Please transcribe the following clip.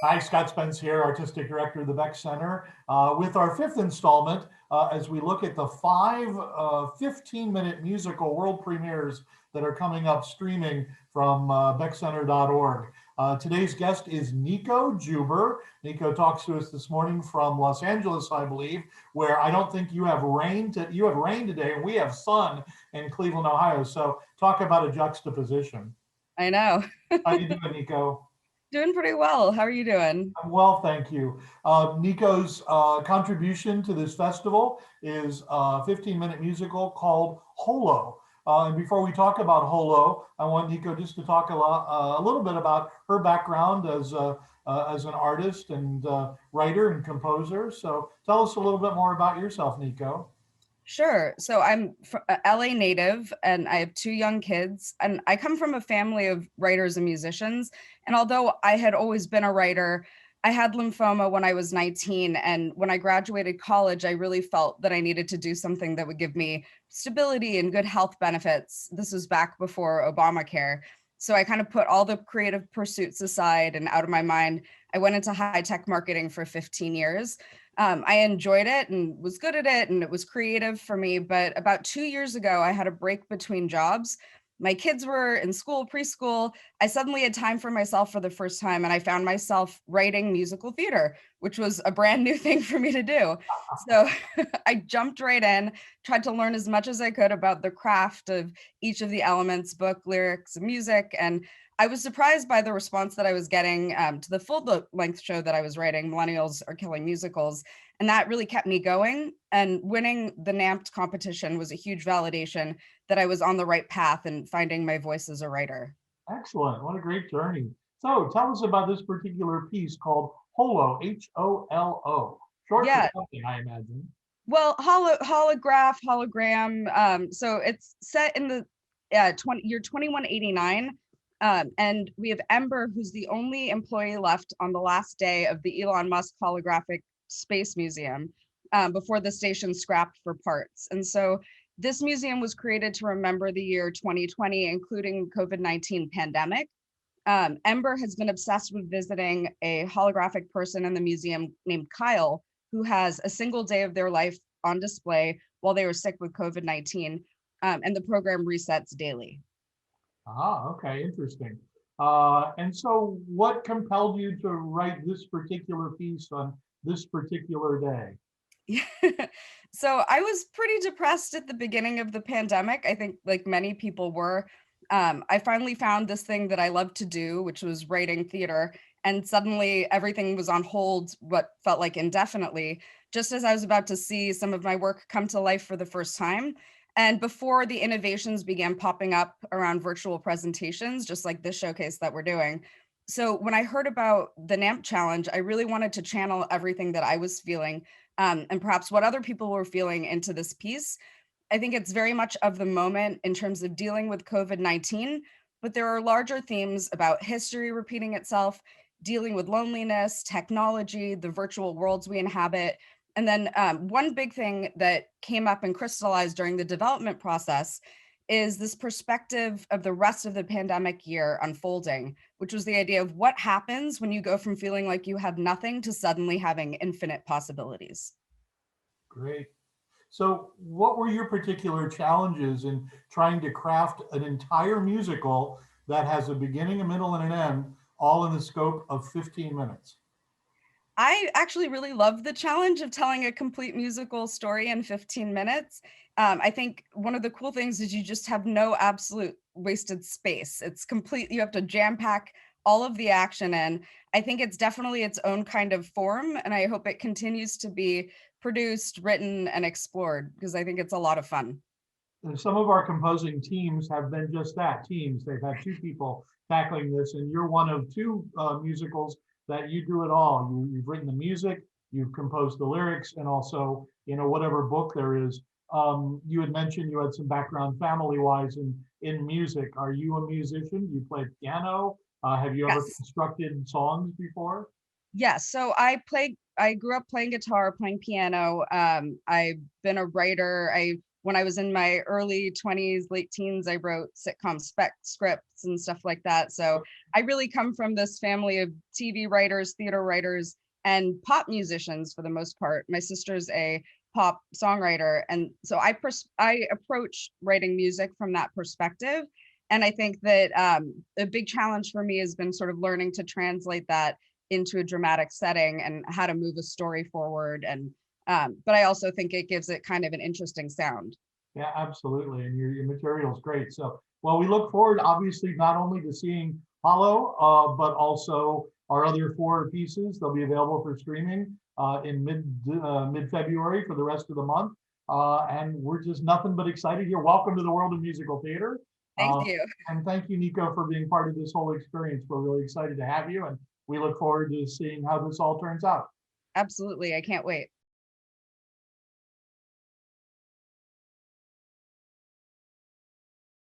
Hi, Scott Spence here, Artistic Director of the Beck Center, with our fifth installment as we look at the five 15-minute musical world premieres that are coming up streaming from beckcenter.org. Today's guest is Nico Juber. Nico talks to us this morning from Los Angeles, I believe, where I don't think you have rain. You have rain today, and we have sun in Cleveland, Ohio. So talk about a juxtaposition. I know. How you doing, Nico? Doing pretty well. How are you doing? I'm well, thank you. Nico's contribution to this festival is a 15-minute musical called Holo. And before we talk about Holo, I want Nico just to talk a little bit about her background as an artist and writer and composer. So tell us a little bit more about yourself, Nico. Sure. So I'm a LA native and I have two young kids, and I come from a family of writers and musicians. And although I had always been a writer, I had lymphoma when I was 19. And when I graduated college, I really felt that I needed to do something that would give me stability and good health benefits. This was back before Obamacare. So I kind of put all the creative pursuits aside and out of my mind. I went into high tech marketing for 15 years. I enjoyed it and was good at it, and it was creative for me. But about 2 years ago, I had a break between jobs. My kids were in school, preschool. I suddenly had time for myself for the first time, and I found myself writing musical theater, which was a brand new thing for me to do. So I jumped right in, tried to learn as much as I could about the craft of each of the elements, book, lyrics, music, and I was surprised by the response that I was getting to the full length show that I was writing, Millennials Are Killing Musicals. And that really kept me going. And winning the NAMPed competition was a huge validation that I was on the right path and finding my voice as a writer. Excellent. What a great journey. So tell us about this particular piece called Holo, Holo. Short for Yeah, something, I imagine. well, hologram. So it's set in the year 2189. And we have Ember, who's the only employee left on the last day of the Elon Musk holographic space museum before the station scrapped for parts. And so this museum was created to remember the year 2020, including COVID-19 pandemic. Ember has been obsessed with visiting a holographic person in the museum named Kyle, who has a single day of their life on display while they were sick with COVID-19. And the program resets daily. Ah, okay, interesting. And so what compelled you to write this particular piece on this particular day? So I was pretty depressed at the beginning of the pandemic. I think like many people were. I finally found this thing that I love to do, which was writing theater. And suddenly everything was on hold, what felt like indefinitely, just as I was about to see some of my work come to life for the first time. And before the innovations began popping up around virtual presentations, just like this showcase that we're doing. So when I heard about the NAMP challenge, I really wanted to channel everything that I was feeling and perhaps what other people were feeling into this piece. I think it's very much of the moment in terms of dealing with COVID-19, but there are larger themes about history repeating itself, dealing with loneliness, technology, the virtual worlds we inhabit. And then one big thing that came up and crystallized during the development process is this perspective of the rest of the pandemic year unfolding, which was the idea of what happens when you go from feeling like you have nothing to suddenly having infinite possibilities. Great. So what were your particular challenges in trying to craft an entire musical that has a beginning, a middle, and an end, all in the scope of 15 minutes? I actually really love the challenge of telling a complete musical story in 15 minutes. I think one of the cool things is you just have no absolute wasted space. It's complete, you have to jam pack all of the action in. I think it's definitely its own kind of form, and I hope it continues to be produced, written, and explored because I think it's a lot of fun. And some of our composing teams have been just that, teams. They've had two people tackling this, and you're one of two musicals that you do it all. You've written the music, you've composed the lyrics, and also, whatever book there is. You had mentioned you had some background family-wise in music. Are you a musician? Do you play piano? Have you ever Yes. constructed songs before? Yes. So I grew up playing guitar, playing piano. I've been a writer. I when I was in my early 20s, late teens, I wrote sitcom scripts and stuff like that. So I really come from this family of TV writers, theater writers, and pop musicians for the most part. My sister's a pop songwriter, and so I approach writing music from that perspective. And I think that a big challenge for me has been sort of learning to translate that into a dramatic setting and how to move a story forward. And but I also think it gives it kind of an interesting sound. Yeah, absolutely. And your material is great. So, well, we look forward, obviously, not only to seeing Holo, but also our other 4 pieces. They'll be available for streaming in mid February for the rest of the month. And we're just nothing but excited here. Welcome to the world of musical theater. Thank you. And thank you, Nico, for being part of this whole experience. We're really excited to have you, and we look forward to seeing how this all turns out. Absolutely. I can't wait.